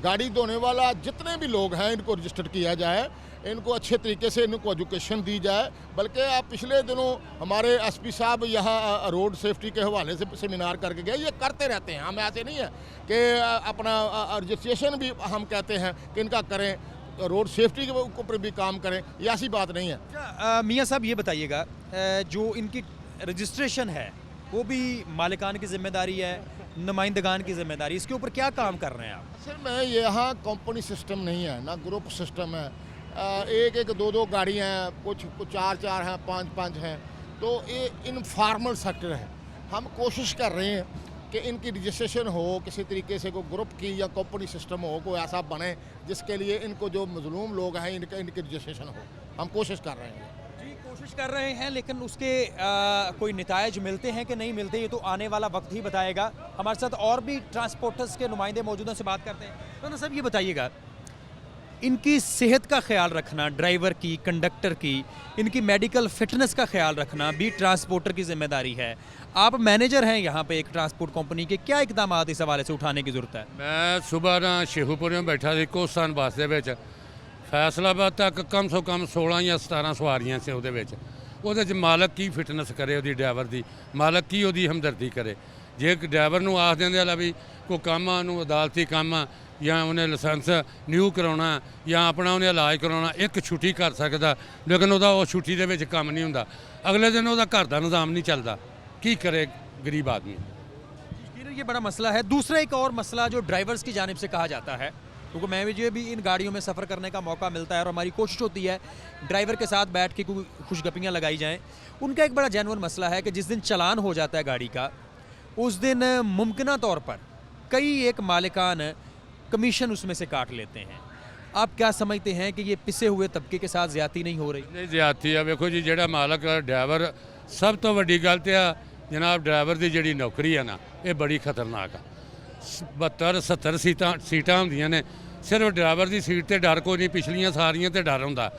गाड़ी धोने वाला, जितने भी लोग हैं इनको रजिस्टर किया जाए, इनको अच्छे तरीके से इनको एजुकेशन दी जाए। बल्कि आप पिछले दिनों हमारे SP साहब यहाँ रोड सेफ्टी के हवाले से सेमिनार करके गए, ये करते रहते हैं। हम ऐसे नहीं है कि अपना रजिस्ट्रेशन भी हम कहते हैं कि इनका करें, रोड सेफ्टी के ऊपर भी काम करें, ये ऐसी बात नहीं है। मियाँ साहब ये बताइएगा, जो इनकी रजिस्ट्रेशन है वो भी मालिकान की जिम्मेदारी है, नुमाइंदगान की जिम्मेदारी, इसके ऊपर क्या काम कर रहे हैं आप? असल में यहाँ कंपनी सिस्टम नहीं है, ना ग्रुप सिस्टम है। 1-1, 2-2 गाड़ियाँ हैं, कुछ 4-4 हैं, 5-5 हैं, तो ये इनफॉर्मल सेक्टर है। हम कोशिश कर रहे हैं कि इनकी रजिस्ट्रेशन हो किसी तरीके से, कोई ग्रुप की या कंपनी सिस्टम हो, कोई ऐसा बने जिसके लिए इनको जो मजलूम लोग हैं इनकी रजिस्ट्रेशन हो। हम कोशिश कर रहे हैं जी, कोशिश कर रहे हैं, लेकिन उसके कोई नतायज मिलते हैं कि नहीं मिलते ये तो आने वाला वक्त ही बताएगा। हमारे साथ और भी ट्रांसपोर्टर्स के नुमाइंदे मौजूद हैं, से बात करते हैं। तो ना साहब ये बताइएगा, इनकी सेहत का ख्याल रखना, ड्राइवर की, कंडक्टर की, इनकी मेडिकल फिटनेस का ख्याल रखना भी ट्रांसपोर्टर की जिम्मेदारी है। आप मैनेजर हैं यहाँ पे एक ट्रांसपोर्ट कंपनी के, क्या इकदाम इस हवाले से उठाने की ज़रूरत है? मैं सुबह ना शेखुपुर में बैठा सी कोस्तान बस दे विच, फैसलाबाद तक कम से कम 16 या 17 सवारियां से ਉਹਦੇ ਵਿੱਚ। ਉਹਦੇ 'ਚ ਮਾਲਕ ਕੀ ਫਿਟਨੈਸ ਕਰੇ ਉਹਦੀ ਡਰਾਈਵਰ ਦੀ, ਮਾਲਕ ਕੀ ਉਹਦੀ ਹਮਦਰਦੀ ਕਰੇ। ਜੇ ਇੱਕ ਡਰਾਈਵਰ ਨੂੰ ਆਖ ਦਿੰਦੇ ਆ ਵੀ ਕੋਈ ਕੰਮ ਆ, ਉਹਨੂੰ ਅਦਾਲਤੀ ਕੰਮ ਆ, ਜਾਂ ਉਹਨੇ ਲਾਇਸੈਂਸ ਨਿਊ ਕਰਾਉਣਾ, ਜਾਂ ਆਪਣਾ ਉਹਨੇ ਇਲਾਜ ਕਰਾਉਣਾ, ਇੱਕ ਛੁੱਟੀ ਕਰ ਸਕਦਾ, ਲੇਕਿਨ ਉਹਦਾ ਉਹ ਛੁੱਟੀ ਦੇ ਵਿੱਚ ਕੰਮ ਨਹੀਂ ਹੁੰਦਾ। ਅਗਲੇ ਦਿਨ ਉਹਦਾ ਘਰ ਦਾ ਨਿਜ਼ਾਮ ਨਹੀਂ ਚੱਲਦਾ, ਕੀ ਕਰੇ गरीब आदमी। ये बड़ा मसला है। दूसरा एक और मसला जो ड्राइवर्स की जानिब से कहा जाता है क्योंकि मैं भी इन गाड़ियों में सफ़र करने का मौका मिलता है और हमारी कोशिश होती है ड्राइवर के साथ बैठ के कोई खुशगपियाँ लगाई जाएँ। उनका एक बड़ा जेन्युइन मसला है कि जिस दिन चालान हो जाता है गाड़ी का, उस दिन मुमकिन तौर पर कई एक मालिकान कमीशन उसमें से काट लेते हैं। आप क्या समझते हैं कि ये पिसे हुए तबके के साथ ज़्यादती नहीं हो रही? नहीं, ज़्यादती है। वेखो जी, ਜਿਹੜਾ ਮਾਲਕ ਡਰਾਈਵਰ ਸਭ ਤੋਂ ਵੱਡੀ ਗੱਲ ਤੇ ਆ ਜਨਾਬ, ਡਰਾਈਵਰ ਦੀ ਜਿਹੜੀ ਨੌਕਰੀ ਹੈ ਨਾ, ਇਹ ਬੜੀ ਖਤਰਨਾਕ ਆ। 72-70 ਸੀਟਾਂ ਹੁੰਦੀਆਂ ਨੇ, ਸਿਰਫ ਡਰਾਈਵਰ ਦੀ ਸੀਟ ਤੇ ਡਰ ਕੋਈ ਨਹੀਂ, ਪਿਛਲੀਆਂ ਸਾਰੀਆਂ ਤੇ ਡਰ ਹੁੰਦਾ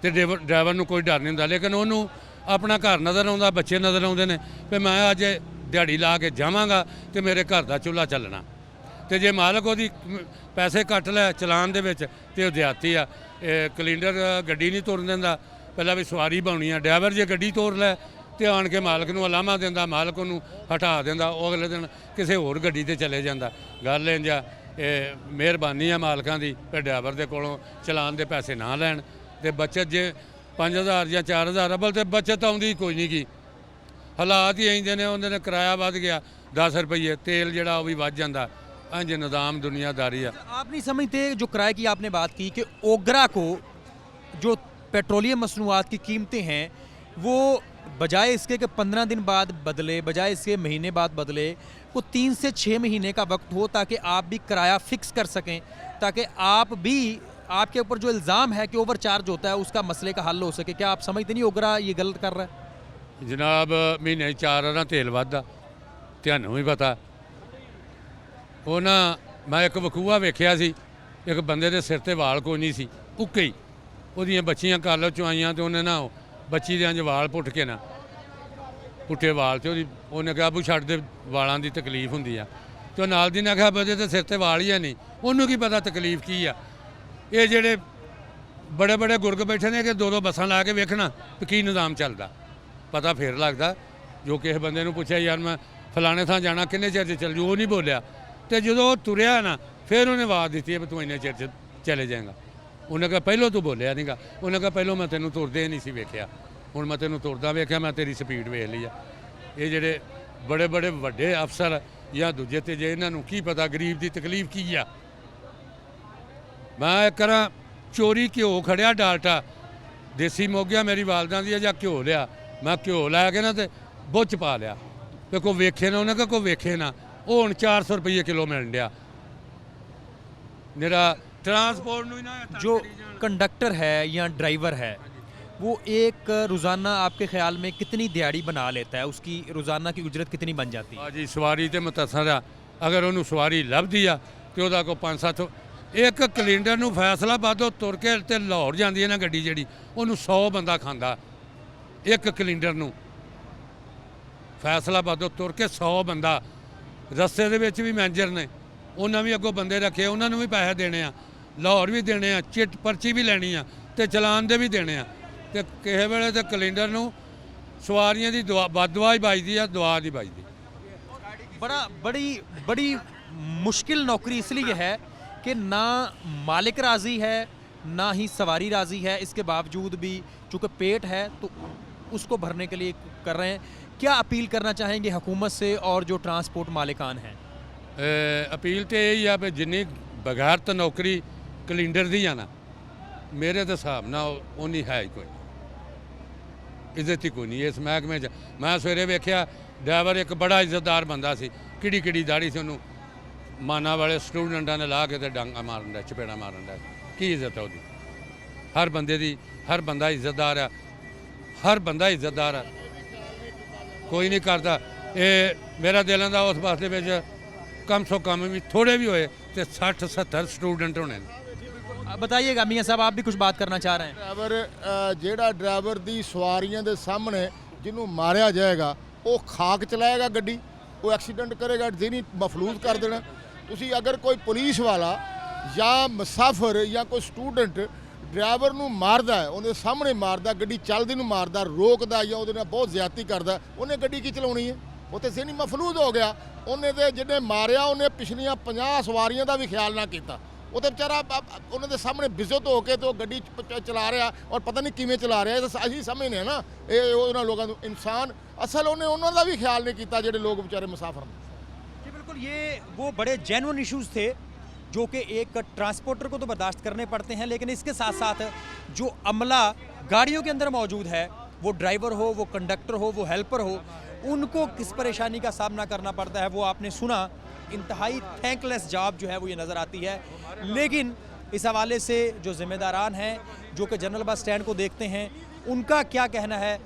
ਤੇ ਡਰਾਈਵਰ ਨੂੰ ਕੋਈ ਡਰ ਨਹੀਂ ਹੁੰਦਾ। ਲੇਕਿਨ ਉਹਨੂੰ ਆਪਣਾ ਘਰ ਨਜ਼ਰ ਆਉਂਦਾ, ਬੱਚੇ ਨਜ਼ਰ ਆਉਂਦੇ ਨੇ ਵੀ ਮੈਂ ਅੱਜ ਦਿਹਾੜੀ ਲਾ ਕੇ ਜਾਵਾਂਗਾ ਤੇ ਮੇਰੇ ਘਰ ਦਾ ਚੁੱਲ੍ਹਾ ਚੱਲਣਾ। ਤੇ ਜੇ ਮਾਲਕ ਉਹਦੀ ਪੈਸੇ ਕੱਟ ਲੈ ਚਲਾਨ ਦੇ ਵਿੱਚ ਤੇ ਉਹ ਦਿਹਾਤੀ ਆ। ਕੈਲੰਡਰ ਗੱਡੀ ਨਹੀਂ ਤੁਰਨ ਦਿੰਦਾ, ਪਹਿਲਾਂ ਵੀ ਸਵਾਰੀ ਪਾਉਣੀ ਆ। ਡਰਾਈਵਰ ਜੇ ਗੱਡੀ ਤੋਰ ਲੈ ਤੇ ਆਣ ਕੇ ਮਾਲਕ ਨੂੰ ਅਲਾਮਾ ਦਿੰਦਾ, ਮਾਲਕ ਉਹਨੂੰ ਹਟਾ ਦਿੰਦਾ, ਉਹ ਅਗਲੇ ਦਿਨ ਕਿਸੇ ਹੋਰ ਗੱਡੀ ਤੇ ਚਲੇ ਜਾਂਦਾ। ਗੱਲ ਇੰਝ ਆ, ਇਹ ਮਿਹਰਬਾਨੀ ਆ ਮਾਲਕਾਂ ਦੀ ਕਿ ਡਰਾਈਵਰ ਦੇ ਕੋਲੋਂ ਚਲਾਨ ਦੇ ਪੈਸੇ ਨਾ ਲੈਣ ਤੇ ਬੱਚਤ ਜੇ 5000 ਜਾਂ 4000 ਅਬਲ ਤੇ ਬੱਚਤ ਆਉਂਦੀ ਕੋਈ ਨਹੀਂ ਗੀ। ਹਾਲਾਤ ਹੀ ਇੰਦੇ ਨੇ, ਉਹਦੇ ਨੇ ਕਿਰਾਇਆ ਵੱਧ ਗਿਆ 10 ਰੁਪਏ, ਤੇਲ ਜਿਹੜਾ ਉਹ ਵੀ ਵੱਧ ਜਾਂਦਾ। अंज निज़ाम दुनियादारी है। आप नहीं समझते जो किराए की आपने बात की कि ओगरा को जो पेट्रोलियम मसनूआत की कीमतें हैं वो बजाय इसके कि 15 दिन बाद बदले, बजाय इसके महीने बाद बदले, वो 3 से 6 महीने का वक्त हो ताकि आप भी किराया फ़िक्स कर सकें, ताकि आप भी आपके ऊपर जो इल्ज़ाम है कि ओवर चार्ज होता है उसका मसले का हल हो सके। क्या आप समझते नहीं ओगरा ये गलत कर रहा है? जनाब, महीने 4 आना तेल वादा, ਤੁਹਾਨੂੰ भी पता। ਉਹ ਨਾ ਮੈਂ ਇੱਕ ਵਕੂਆ ਵੇਖਿਆ ਸੀ, ਇੱਕ ਬੰਦੇ ਦੇ ਸਿਰ ਤੇ ਵਾਲ ਕੋਈ ਨਹੀਂ ਸੀ, ਉੱਕੇ ਹੀ ਉਹਦੀਆਂ ਬੱਚੀਆਂ ਕਾਲਜ ਚੋਂ ਆਈਆਂ ਤੇ ਉਹਨੇ ਨਾ ਬੱਚੀ ਦੇ ਅੰਜ ਵਾਲ ਪੁੱਟ ਕੇ ਨਾ ਪੁੱਟੇ ਵਾਲ ਤੇ ਉਹਨੇ ਕਿਹਾ ਬੂ ਛੱਡ ਦੇ, ਵਾਲਾਂ ਦੀ ਤਕਲੀਫ ਹੁੰਦੀ ਆ। ਤੇ ਉਹ ਨਾਲ ਦੀ ਨੇ ਕਿਹਾ ਬਦੇ ਤੇ ਸਿਰ ਤੇ ਵਾਲ ਹੀ ਨਹੀਂ, ਉਹਨੂੰ ਕੀ ਪਤਾ ਤਕਲੀਫ ਕੀ ਆ। ਇਹ ਜਿਹੜੇ ਬੜੇ ਬੜੇ ਗੁਰਗ ਬੈਠੇ ਨੇ ਕਿ 2-2 ਬੱਸਾਂ ਲਾ ਕੇ ਵੇਖਣਾ ਕਿ ਕੀ ਨਿਜ਼ਾਮ ਚੱਲਦਾ, ਪਤਾ ਫਿਰ ਲੱਗਦਾ। ਜੋ ਕਿਸੇ ਬੰਦੇ ਨੂੰ ਪੁੱਛਿਆ ਯਾਰ ਮੈਂ ਫਲਾਣੇ ਥਾਂ ਜਾਣਾ, ਕਿੰਨੇ ਚਿਰ 'ਚ ਚੱਲ ਜੂ, ਉਹ ਨਹੀਂ ਬੋਲਿਆ। ਤੇ ਜਦੋਂ ਉਹ ਤੁਰਿਆ ਨਾ ਫਿਰ ਉਹਨੇ ਆਵਾਜ਼ ਦਿੱਤੀ ਹੈ ਵੀ ਤੂੰ ਇੰਨੇ ਚਿਰ 'ਚ ਚਲੇ ਜਾਏਗਾ। ਉਹਨੇ ਕਿਹਾ ਪਹਿਲਾਂ ਤੂੰ ਬੋਲਿਆ ਨਹੀਂਗਾ। ਉਹਨੇ ਕਿਹਾ ਪਹਿਲਾਂ ਮੈਂ ਤੈਨੂੰ ਤੁਰਦੇ ਨਹੀਂ ਸੀ ਵੇਖਿਆ, ਹੁਣ ਮੈਂ ਤੈਨੂੰ ਤੁਰਦਾ ਵੇਖਿਆ, ਮੈਂ ਤੇਰੀ ਸਪੀਡ ਵੇਖ ਲਈ ਆ। ਇਹ ਜਿਹੜੇ ਬੜੇ ਬੜੇ ਵੱਡੇ ਅਫਸਰ ਜਾਂ ਦੂਜੇ ਤੇ ਜੇ ਇਹਨਾਂ ਨੂੰ ਕੀ ਪਤਾ ਗਰੀਬ ਦੀ ਤਕਲੀਫ ਕੀ ਆ। ਮੈਂ ਕਰਾਂ ਚੋਰੀ ਘਿਓ ਖੜਿਆ ਡਾਲਟਾ, ਦੇਸੀ ਮੋਗਿਆ ਮੇਰੀ ਵਾਲਦਾਂ ਦੀ ਜਾਂ ਘਿਓ ਲਿਆ, ਮੈਂ ਘਿਓ ਲੈ ਕੇ ਨਾ ਤੇ ਬੁੱਚ ਪਾ ਲਿਆ ਵੀ ਕੋਈ ਵੇਖੇ ਨਾ। ਉਹਨੇ ਕਿਹਾ ਕੋਈ ਵੇਖੇ ਨਾ। ਉਹ ਹੁਣ 400 रुपये किलो मिल रहा मेरा ट्रांसपोर्ट ना। जो कंडक्टर है या ड्राइवर है वो एक रोज़ाना आपके ख्याल में कितनी दिहाड़ी बना लेता है, उसकी रोज़ाना की उजरत कितनी बन जाती है? जी सवारी तो मुतासर आ, अगर उन्होंने सवारी लभदी आ तो वह को 5-7 एक कैलेंडर नूं फैसलाबादों तुर के ते लाहौर जाती है ना गड्डी जी, उन्होंने 100 बंदा खांदा एक कैलेंडर नूं। फैसलाबादों तुर के 100 बंदा, रस्ते ਦੇ ਵਿੱਚ ਵੀ ਮੈਨੇਜਰ ਨੇ, ਉਹਨਾਂ ਵੀ ਅੱਗੋਂ ਬੰਦੇ ਰੱਖੇ, ਉਹਨਾਂ ਨੂੰ ਵੀ ਪੈਸੇ ਦੇਣੇ ਆ, ਲਾਹੌਰ ਵੀ ਦੇਣੇ ਆ, ਚਿੱਟ ਪਰਚੀ ਵੀ ਲੈਣੀ ਆ ਤੇ ਚਲਾਨ ਦੇ ਵੀ ਦੇਣੇ ਆ। ਤੇ ਕਿਸੇ ਵੇਲੇ ਤੇ ਕੈਲੰਡਰ ਨੂੰ ਸਵਾਰੀਆਂ ਦੀ ਬਦਦੁਆ ਹੀ ਵੱਜਦੀ ਆ, ਦੁਆ ਦੀ ਵੱਜਦੀ। बड़ी मुश्किल नौकरी इसलिए है कि ना मालिक राज़ी है ना ही सवारी राज़ी है, इसके बावजूद भी चूँकि पेट है तो उसको भरने के लिए कर रहे हैं। क्या अपील करना चाहेंगे हुकूमत से और जो ट्रांसपोर्ट मालिकान हैं? अपील तो यही है भी जिन्नी बगैर तो नौकरी कैलेंडर दी आ ना, मेरे तो हिसाब ना उन्नी है ही कोई इज्जत ही कोई नहीं इस महकमे च। मैं सवेरे वेख्या ड्राइवर एक बड़ा इज्जतदार बंदा सी, किड़ी किड़ी दाड़ी से उन्होंने माना वाले स्टूडेंटा ने ला के तो डांगा मारन दिया, चपेड़ा मारन दिया। की इज्जत है उसकी? हर बंदे दी, हर बंदा इज्जतदार है, हर बंदा इज्जतदार है, कोई नहीं करता। ये मेरा दिल का उस पासे में कम सो कम भी थोड़े भी होए तो 60-70 स्टूडेंट होने। बताइएगा मियाँ साहब, आप भी कुछ बात करना चाह रहे हैं? ड्राइवर ਜਿਹੜਾ ड्राइवर ਦੀ ਸਵਾਰੀਆਂ ਦੇ ਸਾਹਮਣੇ ਜਿਹਨੂੰ ਮਾਰਿਆ ਜਾਏਗਾ ਉਹ ਖਾਕ ਚਲਾਏਗਾ ਗੱਡੀ, ਉਹ ਐਕਸੀਡੈਂਟ ਕਰੇਗਾ, ਜਿਹਨੀ ਮਫਲੂਜ ਕਰ ਦੇਣਾ। ਤੁਸੀਂ ਅਗਰ ਕੋਈ ਪੁਲਿਸ ਵਾਲਾ ਜਾਂ ਮੁਸਾਫਰ ਜਾਂ ਕੋਈ ਸਟੂਡੈਂਟ ਡਰਾਈਵਰ ਨੂੰ ਮਾਰਦਾ ਹੈ, ਉਹਦੇ ਸਾਹਮਣੇ ਮਾਰਦਾ, ਗੱਡੀ ਚੱਲਦੀ ਨੂੰ ਮਾਰਦਾ, ਰੋਕਦਾ ਜਾਂ ਉਹਦੇ ਨਾਲ ਬਹੁਤ ਜ਼ਿਆਦਤੀ ਕਰਦਾ, ਉਹਨੇ ਗੱਡੀ ਕੀ ਚਲਾਉਣੀ ਹੈ? ਉਹ ਤੇ ਜ਼ਹਿਨੀ ਮਫਲੂਜ ਹੋ ਗਿਆ। ਉਹਨੇ ਤੇ ਜਿਹਨੇ ਮਾਰਿਆ ਉਹਨੇ ਪਿਛਲੀਆਂ 50 ਸਵਾਰੀਆਂ ਦਾ ਵੀ ਖਿਆਲ ਨਾ ਕੀਤਾ। ਉਹ ਤੇ ਵਿਚਾਰਾ ਉਹਨਾਂ ਦੇ ਸਾਹਮਣੇ ਬਿਜ਼ਤ ਹੋ ਕੇ ਤੇ ਉਹ ਗੱਡੀ ਚਲਾ ਰਿਹਾ ਔਰ ਪਤਾ ਨਹੀਂ ਕਿਵੇਂ ਚਲਾ ਰਿਹਾ। ਇਹ ਅਸੀਂ ਸਮਝਦੇ ਹਾਂ ਨਾ, ਇਹ ਉਹਨਾਂ ਲੋਕਾਂ ਨੂੰ ਇਨਸਾਨ ਅਸਲ ਉਹਨੇ ਉਹਨਾਂ ਦਾ ਵੀ ਖਿਆਲ ਨਹੀਂ ਕੀਤਾ ਜਿਹੜੇ ਲੋਕ ਵਿਚਾਰੇ ਮੁਸਾਫਰ ਨੇ। जी बिल्कुल, ये वो बड़े जेन्युइन इश्यूज़ थे जो कि एक ट्रांसपोर्टर को तो बर्दाश्त करने पड़ते हैं, लेकिन इसके साथ साथ जो अमला गाड़ियों के अंदर मौजूद है, वो ड्राइवर हो, वो कंडक्टर हो, वो हेल्पर हो, उनको किस परेशानी का सामना करना पड़ता है वो आपने सुना। इंतहाई थैंकलेस जॉब जो है वो ये नज़र आती है। लेकिन इस हवाले से जो जिम्मेदारान हैं, जो कि जनरल बस स्टैंड को देखते हैं, उनका क्या कहना है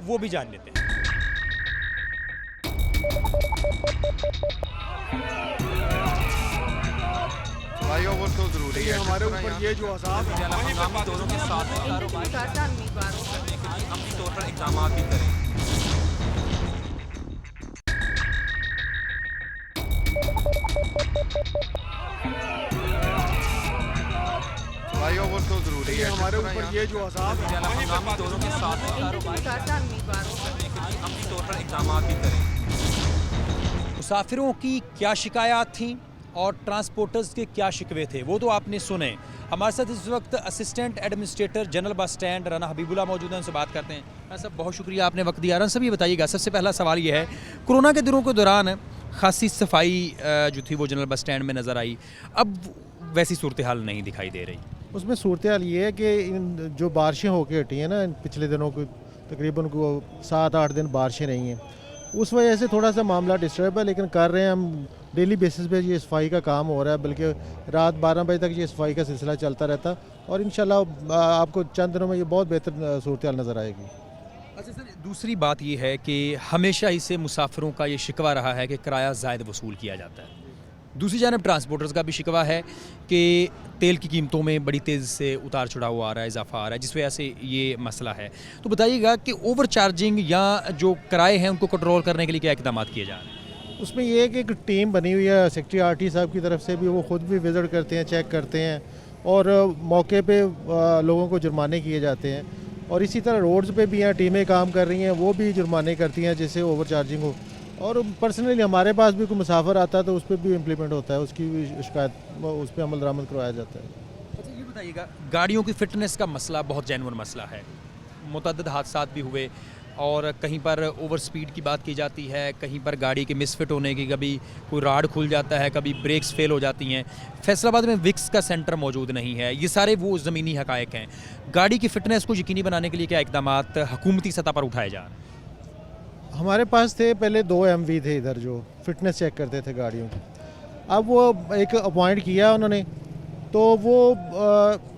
वो भी जान लेते हैं। फ्लाईओवर तो ज़रूरी है। हमारे ऊपर ये जो अज़ाब है, हम दोनों के साथ में हम तौर पर इक़दाम भी करें। फ्लाईओवर तो ज़रूरी है। हमारे ऊपर ये जो अज़ाब है, हम दोनों के साथ में हम तौर पर इक़दाम भी करें। मुसाफिरों की क्या शिकायत थी और ट्रांसपोर्टर्स के क्या शिकवे थे वो तो आपने सुने। हमारे साथ इस वक्त assistant administrator general bus stand Rana Habibullah मौजूद हैं, उनसे बात करते हैं। राना साहब, बहुत शुक्रिया आपने वक्त दिया। राना साहब, ये बताइएगा, सबसे पहला सवाल ये है, कोरोना के दिनों के दौरान खासी सफाई जो थी वो जनरल बस स्टैंड में नज़र आई, अब वैसी सूरत हाल नहीं दिखाई दे रही। उसमें सूरत हाल ये है कि इन जो बारिशें होकर हटी हैं ना, इन पिछले दिनों को तकरीबन 7-8 दिन बारिशें रही हैं, उस वजह से थोड़ा सा मामला डिस्टर्ब है। लेकिन कर रहे हैं हम, डेली बेसिस पे ये सफाई का काम हो रहा है, बल्कि रात 12 बजे तक ये सफाई का सिलसिला चलता रहता और इंशाल्लाह आपको चंद दिनों में ये बहुत बेहतर सूरत हाल नज़र आएगी। अच्छा सर, दूसरी बात ये है कि हमेशा ही से मुसाफिरों का ये शिकवा रहा है कि किराया ज़ायद वसूल किया जाता है। दूसरी जानब ट्रांसपोर्टर्स का भी शिकवा है कि तेल की कीमतों में बड़ी तेज़ी से उतार चढ़ाव आ रहा है, इजाफा आ रहा है, जिस वजह से ये मसला है। तो बताइएगा कि ओवर चार्जिंग या जो किराए हैं उनको कंट्रोल करने के लिए क्या इक़दाम किए जा रहे हैं? उसमें ये है कि एक टीम बनी हुई है सेक्रेटरी आरटी साहब की तरफ से भी, वो ख़ुद भी विज़िट करते हैं, चेक करते हैं और मौके पे लोगों को जुर्माने किए जाते हैं। और इसी तरह रोड्स पे भी हैं टीमें काम कर रही हैं, वो भी जुर्माने करती हैं जिससे ओवर चार्जिंग हो। और पर्सनली हमारे पास भी कोई मुसाफिर आता है तो उस पर भी इम्प्लीमेंट होता है, उसकी भी शिकायत, उस पर अमल दरामद करवाया जाता है। अच्छा ये बताइएगा, गाड़ियों की फ़िटनेस का मसला बहुत जेन्युइन मसला है। मुतअद्दिद हादसात भी हुए और कहीं पर ओवर स्पीड की बात की जाती है, कहीं पर गाड़ी के मिसफिट होने की, कभी कोई राड खुल जाता है, कभी ब्रेक्स फेल हो जाती हैं। फैसलाबाद में विक्स का सेंटर मौजूद नहीं है। ये सारे वो ज़मीनी हक़ाइक़ हैं। गाड़ी की फ़िटनेस को यकीनी बनाने के लिए क्या इक़दाम हुकूमती सतह पर उठाए जा रहे हैं? हमारे पास थे पहले 2 MV थे इधर जो फिटनेस चेक करते थे गाड़ियों की। अब वो एक अपॉइंट किया उन्होंने, तो वो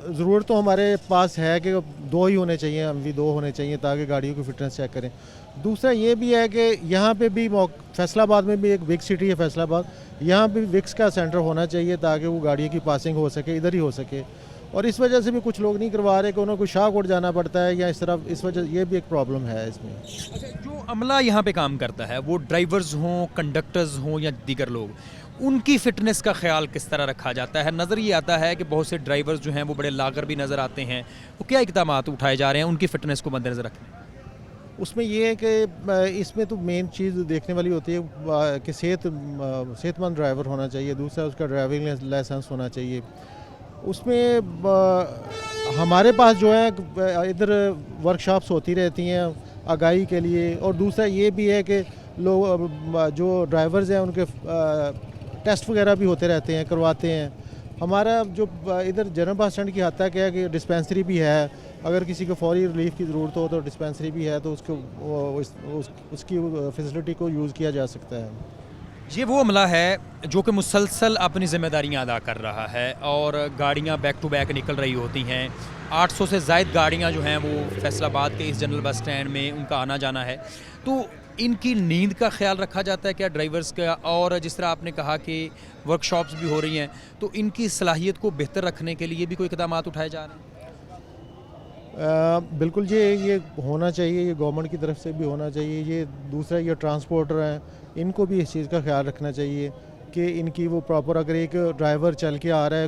ज़रूरत तो हमारे पास है कि 2 ही होने चाहिए, MV 2 होने चाहिए ताकि गाड़ियों की फ़िटनेस चेक करें। दूसरा ये भी है कि यहाँ पे भी फैसलाबाद में भी एक विक्स सिटी है फैसलाबाद, यहाँ भी विक्स का सेंटर होना चाहिए ताकि वो गाड़ियों की पासिंग हो सके, इधर ही हो सके। और इस वजह से भी कुछ लोग नहीं करवा रहे कि उन्हें कोई शाहकोट जाना पड़ता है या इस तरफ, इस वजह ये भी एक प्रॉब्लम है इसमें। अच्छा, जो अमला यहाँ पे काम करता है, वो ड्राइवर्स हों, कंडक्टर्स हों या दीगर लोग, उनकी फ़िटनेस का ख्याल किस तरह रखा जाता है? नज़र ये आता है कि बहुत से ड्राइवर्स जो हैं वो बड़े लागर भी नज़र आते हैं, वो क्या इक़दाम उठाए जा रहे हैं उनकी फ़िटनेस को मद्देनज़र रखने? उसमें ये है कि इसमें तो मेन चीज़ देखने वाली होती है कि सेहतमंद ड्राइवर होना चाहिए, दूसरा उसका ड्राइविंग लाइसेंस होना चाहिए। उसमें हमारे पास जो है इधर वर्कशॉप्स होती रहती हैं आगाही के लिए। और दूसरा ये भी है कि लोग जो ड्राइवर्स हैं उनके टेस्ट वगैरह भी होते रहते हैं, करवाते हैं। हमारा जो इधर जनरल बस स्टैंड की हद तक है कि डिस्पेंसरी भी है, अगर किसी को फौरी रिलीफ की ज़रूरत हो तो डिस्पेंसरी भी है, तो उसकी फैसिलिटी को यूज़ किया जा सकता है। ये वो अमला है जो कि मुसलसल अपनी ज़िम्मेदारियां अदा कर रहा है और गाड़ियां बैक टू बैक निकल रही होती हैं। 800 से ज़ायद गाड़ियां जो हैं वो फैसलाबाद के इस जनरल बस स्टैंड में उनका आना जाना है। तो इनकी नींद का ख्याल रखा जाता है क्या ड्राइवर्स का? और जिस तरह आपने कहा कि वर्कशॉप्स भी हो रही हैं, तो इनकी सलाहियत को बेहतर रखने के लिए भी कोई इक़दाम उठाए जा रहे हैं? बिल्कुल ये होना चाहिए, ये गवर्नमेंट की तरफ से भी होना चाहिए। ये दूसरा ये ट्रांसपोर्टर हैं, इनको भी इस चीज़ का ख्याल रखना चाहिए कि इनकी वो प्रॉपर, अगर एक ड्राइवर चल के आ रहा है,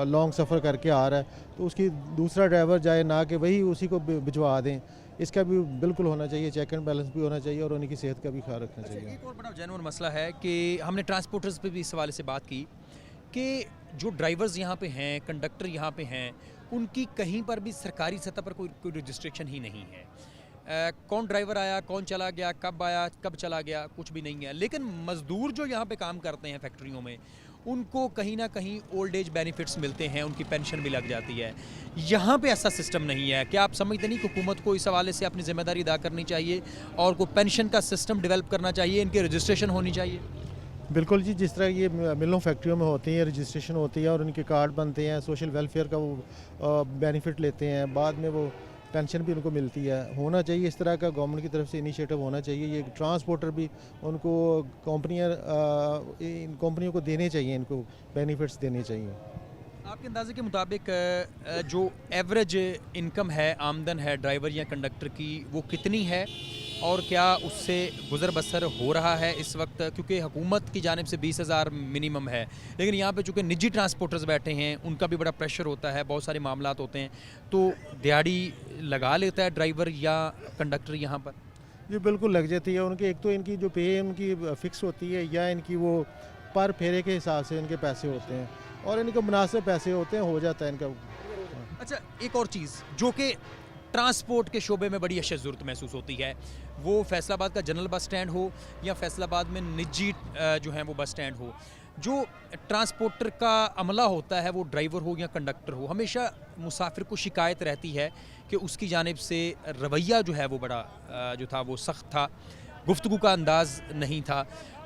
लॉन्ग सफ़र करके आ रहा है, तो उसकी दूसरा ड्राइवर जाए ना कि वही उसी को भिजवा दें। इसका भी बिल्कुल होना चाहिए, चेक एंड बैलेंस भी होना चाहिए और उनकी सेहत का भी ख्याल रखना चाहिए। एक और बड़ा जेन्युइन मसला है कि हमने ट्रांसपोर्टर्स पे भी इस हवाले से बात की कि जो ड्राइवर्स यहाँ पे हैं, कंडक्टर यहाँ पे हैं, उनकी कहीं पर भी सरकारी सतह पर कोई रजिस्ट्रेशन ही नहीं है। कौन ड्राइवर आया, कौन चला गया, कब आया, कब चला गया, कुछ भी नहीं है। लेकिन मज़दूर जो यहाँ पे काम करते हैं फैक्ट्रियों में, उनको कहीं ना कहीं ओल्ड एज बेनिफिट्स मिलते हैं, उनकी पेंशन भी लग जाती है। यहाँ पे ऐसा सिस्टम नहीं है। क्या आप समझते नहीं कि हुकूमत को इस हवाले से अपनी जिम्मेदारी अदा करनी चाहिए और को पेंशन का सिस्टम डेवलप करना चाहिए, इनकी रजिस्ट्रेशन होनी चाहिए? बिल्कुल जी, जिस तरह ये मिलों फैक्ट्रियों में होती है, रजिस्ट्रेशन होती है और उनके कार्ड बनते हैं, सोशल वेलफेयर का वो बेनिफिट लेते हैं, बाद में वो पेंशन भी उनको मिलती है। होना चाहिए इस तरह का, गवर्नमेंट की तरफ से इनिशिएटिव होना चाहिए। ये ट्रांसपोर्टर भी उनको इन कंपनियों को देने चाहिए, इनको बेनिफिट्स देने चाहिए। आपके अंदाजे के मुताबिक जो एवरेज इनकम है, आमदन है ड्राइवर या कंडक्टर की, वो कितनी है और क्या उससे गुजर बसर हो रहा है इस वक्त? क्योंकि हुकूमत की जानिब से 20,000 मिनिमम है, लेकिन यहाँ पे चूँकि निजी ट्रांसपोर्टर्स बैठे हैं, उनका भी बड़ा प्रेशर होता है, बहुत सारे मामलात होते हैं, तो दिहाड़ी लगा लेता है ड्राइवर या कंडक्टर यहाँ पर? जी बिल्कुल लग जाती है उनकी। एक तो इनकी जो पे उनकी फ़िक्स होती है, या इनकी वो पर फेरे के हिसाब से इनके पैसे होते हैं और इनको मुनासिब पैसे होते हैं, हो जाता है इनका। अच्छा, एक और चीज़ जो कि ट्रांसपोर्ट के शोबे में बड़ी अशद ज़रूरत महसूस होती है, वो फैसलाबाद का जनरल बस स्टैंड हो या फैसलाबाद में निजी जो है वो बस स्टैंड हो, जो ट्रांसपोर्टर का अमला होता है, वो ड्राइवर हो या कंडक्टर हो, हमेशा मुसाफिर को शिकायत रहती है कि उसकी जानिब से रवैया जो है वो बड़ा जो था वो सख्त था, गुफ्तगू का अंदाज़ नहीं था।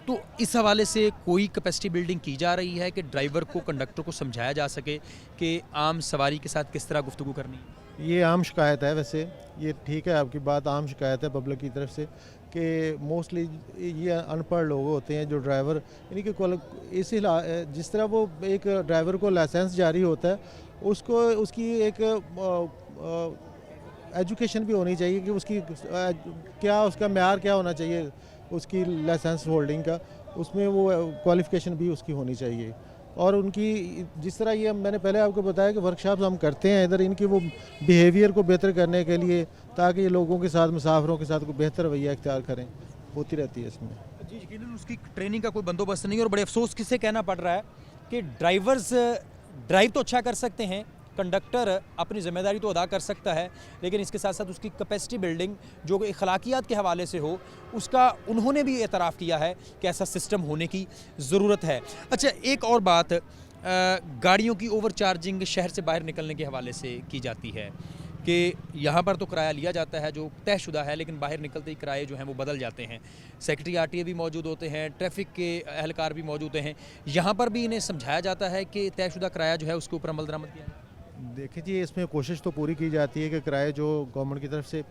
तो इस हवाले से कोई कैपेसिटी बिल्डिंग की जा रही है कि ड्राइवर को, कंडक्टर को समझाया जा सके कि आम सवारी के साथ किस तरह गुफ्तगू करनी है? ये आम शिकायत है, वैसे ये ठीक है आपकी बात, आम शिकायत है पब्लिक की तरफ से कि मोस्टली ये अनपढ़ लोग होते हैं जो ड्राइवर, यानी कि इस जिस तरह वो एक ड्राइवर को लाइसेंस जारी होता है, उसको उसकी एक एजुकेशन भी होनी चाहिए कि उसकी क्या, उसका म्यार क्या होना चाहिए उसकी लाइसेंस होल्डिंग का, उसमें वो क्वालिफ़िकेशन भी उसकी होनी चाहिए। और उनकी जिस तरह ये मैंने पहले आपको बताया कि वर्कशॉप्स हम करते हैं इधर, इनकी वो बिहेवियर को बेहतर करने के लिए, ताकि ये लोगों के साथ, मुसाफिरों के साथ कोई बेहतर रवैया इख्तियार करें, होती रहती है इसमें। जी, यकीनन उसकी ट्रेनिंग का कोई बंदोबस्त नहीं है और बड़े अफसोस किसे कहना पड़ रहा है कि ड्राइवर्स ड्राइव तो अच्छा कर सकते हैं, कंडक्टर अपनी ज़िम्मेदारी तो अदा कर सकता है, लेकिन इसके साथ साथ उसकी कैपेसिटी बिल्डिंग जो अखलाकियात के हवाले से हो, उसका उन्होंने भी एतराफ़ किया है कि ऐसा सिस्टम होने की ज़रूरत है। अच्छा, एक और बात, गाड़ियों की ओवर चार्जिंग शहर से बाहर निकलने के हवाले से की जाती है कि यहाँ पर तो किराया लिया जाता है जो तयशुदा है, लेकिन बाहर निकलते ही किराए जो हैं वो बदल जाते हैं। सेक्रेटरी RTA भी मौजूद होते हैं, ट्रैफिक के एहलकार भी मौजूद हैं, यहाँ पर भी इन्हें समझाया जाता है कि तयशुदा किराया जो है उसके ऊपर अमल दरामद किया जाए। देखिए जी, इसमें कोशिश तो पूरी की जाती है कि किराए जो गवर्नमेंट की तरफ से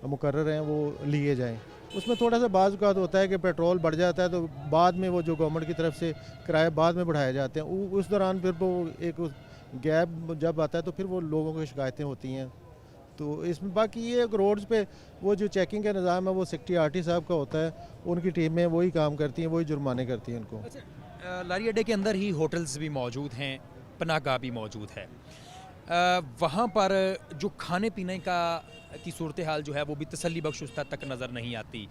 मुकर्रर हैं वो लिए जाएं। उसमें थोड़ा सा बाज़ औक़ात होता है कि पेट्रोल बढ़ जाता है तो बाद में वो जो गवर्नमेंट की तरफ से किराए बाद में बढ़ाए जाते हैं, उस दौरान फिर वो एक गैप जब आता है तो फिर वो लोगों की शिकायतें होती हैं। तो इसमें बाकी ये रोड्स पे वो जो चेकिंग का निज़ाम है वो सेक्रेटरी RTA साहब का होता है, उनकी टीमें वही काम करती हैं, वही जुर्माने करती हैं उनको। लारी अड्डे के अंदर ही होटल्स भी मौजूद हैं, पनाहगाह भी मौजूद है, वहाँ पर जो खाने पीने की सूरत हाल जो है वो भी तसल्ली बख्श उस तक नज़र नहीं आती।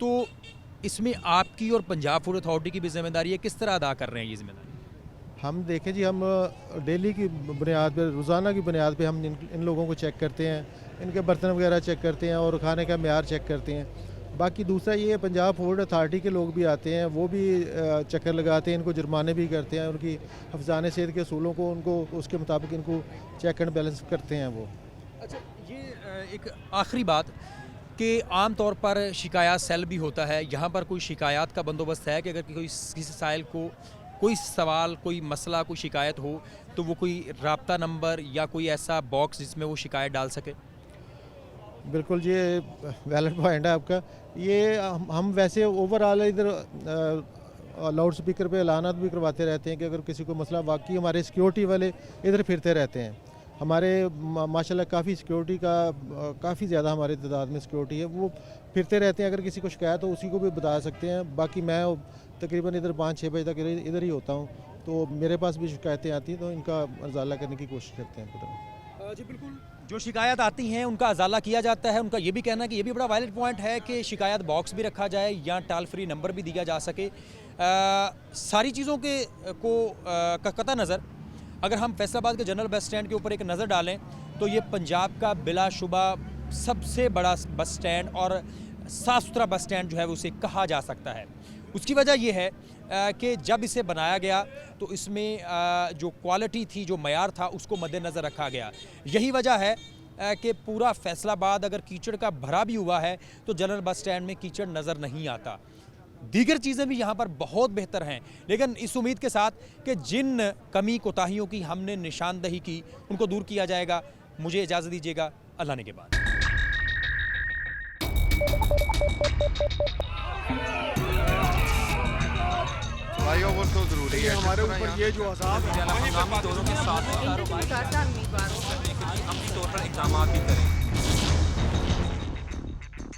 तो इसमें आपकी और पंजाब फूड अथॉरिटी की भी जिम्मेदारी है, किस तरह अदा कर रहे हैं ये जिम्मेदारी? हम देखें जी, हम डेली की बुनियाद पर, रोज़ाना की बुनियाद पे हम इन लोगों को चेक करते हैं, इनके बर्तन वगैरह चेक करते हैं और खाने का म्यार चेक करते हैं। बाकी दूसरा ये पंजाब फूड अथॉरिटी के लोग भी आते हैं, वो भी चक्कर लगाते हैं, इनको जुर्माने भी करते हैं, उनकी हिफ़्ज़ाने सेहत के असूलों को उनको उसके मुताबिक इनको चेक एंड बैलेंस करते हैं वो। अच्छा, ये एक आखिरी बात कि आम तौर पर शिकायत सेल भी होता है, यहाँ पर कोई शिकायत का बंदोबस्त है कि अगर कोई किसी साइल को कोई सवाल, कोई मसला, कोई शिकायत हो तो वो कोई राब्ता नंबर या कोई ऐसा बॉक्स जिसमें वो शिकायत डाल सके? बिल्कुल जी, वैलिड पॉइंट है आपका। ये हम वैसे ओवरऑल इधर लाउड स्पीकर पे ऐलानात भी करवाते रहते हैं कि अगर किसी को मसला, वाकई हमारे सिक्योरिटी वाले इधर फिरते रहते हैं, हमारे माशाल्लाह काफ़ी सिक्योरिटी का काफ़ी ज़्यादा हमारे तादाद में सिक्योरिटी है, वो फिरते रहते हैं, अगर किसी को शिकायत हो उसी को भी बता सकते हैं। बाकी मैं तकरीबन इधर 5-6 बजे तक इधर ही होता हूँ, तो मेरे पास भी शिकायतें आती हैं तो इनका अजाला करने की कोशिश करते हैं। जी बिल्कुल, जो शिकायत आती हैं उनका अजाला किया जाता है। उनका ये भी कहना है कि ये भी बड़ा वैलिड पॉइंट है कि शिकायत बॉक्स भी रखा जाए या टोल फ्री नंबर भी दिया जा सके। सारी चीज़ों के का कता नज़र अगर हम फैसलाबाद के जनरल बस स्टैंड के ऊपर एक नज़र डालें तो ये पंजाब का बिलाशुबा सबसे बड़ा बस स्टैंड और साफ़ सुथरा बस स्टैंड जो है उसे कहा जा सकता है। उसकी वजह यह है कि जब इसे बनाया गया तो इसमें जो क्वालिटी थी, जो मयार था, उसको मद्देनज़र रखा गया। यही वजह है कि पूरा फैसलाबाद अगर कीचड़ का भरा भी हुआ है तो जनरल बस स्टैंड में कीचड़ नज़र नहीं आता। दीगर चीज़ें भी यहाँ पर बहुत बेहतर हैं, लेकिन इस उम्मीद के साथ कि जिन कमी कोताहियों की हमने निशानदही की उनको दूर किया जाएगा। मुझे इजाज़त दीजिएगा, अल्लाह ने के बाद। फ्लाईओवर तो जरूरी है हमारे ऊपर ये जो अजाब है दोनों के साथ अमली तौर पर इकदाम भी करें।